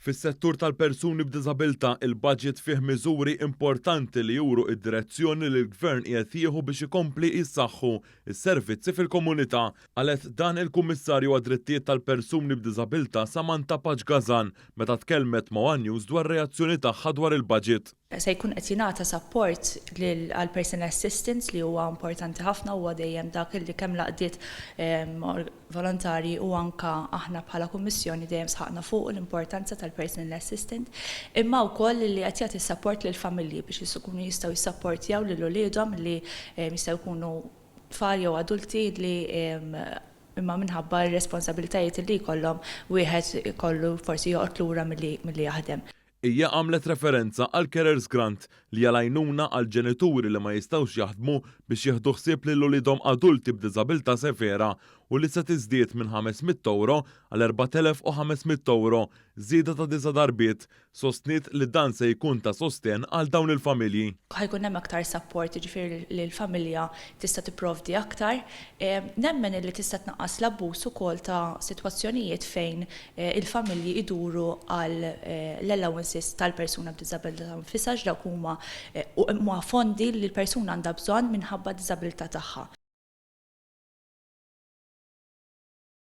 Fis-settur tal-persuni b'diżabilità il-budget fih miżuri importanti li juru id-direzzjoni li l-Gvern qiegħed jieħu biex ikompli jissaħħu s-servizzi fil-komunità. Qalet dan il-Kummissarju għad-Drittijiet tal-Persuni b'Diżabilità Samantha Paġgazan meta tkellmet ma' One News dwar reazzjoni tagħha dwar il-budget. Se jkun qed jingħata support għal personal assistance li huwa importanti ħafna huwa dejjem dak li kemm laqdiet volontari u anka aħna bħala kummissjoni dejjem sħaqna fuq l-importanza tal-personal assistant, imma wkoll li qed jagħti support lill-familji biex ikunu jistgħu jissapportjaw lil uliedhom li jistgħu jkunu tfal jew adulti li imma minħabba r-responsabilitajiet li jkollhom wieħed ikollu forsi joqgħod lura milli jaħdem. Hija għamlet referenza għal Carers Grant li għal-għajnuna għal ġenituri li ma jistawx jaħdmu biex jieħdu ħsieb lil ulidhom adulti b'diżabilità severa u li se tiżdied minn 500 euro għal 4500 euro żieda ta' 9 darbiet, sostniet li dan se jkun ta' sosten għal dawn il-familji. Ħajkun hemm aktar support, jiġifieri li l-familja tista' tipprovdi aktar. Nemmen li tista' tnaqqas l-abbuż ukoll ta' sitwazzjonijiet fejn il-familji iduru għal l-allowances tal-persuna b'diżabilità nfisha dawk huma fondi li l-persuna għandha bżonn minħabba d-diżabilità tagħha.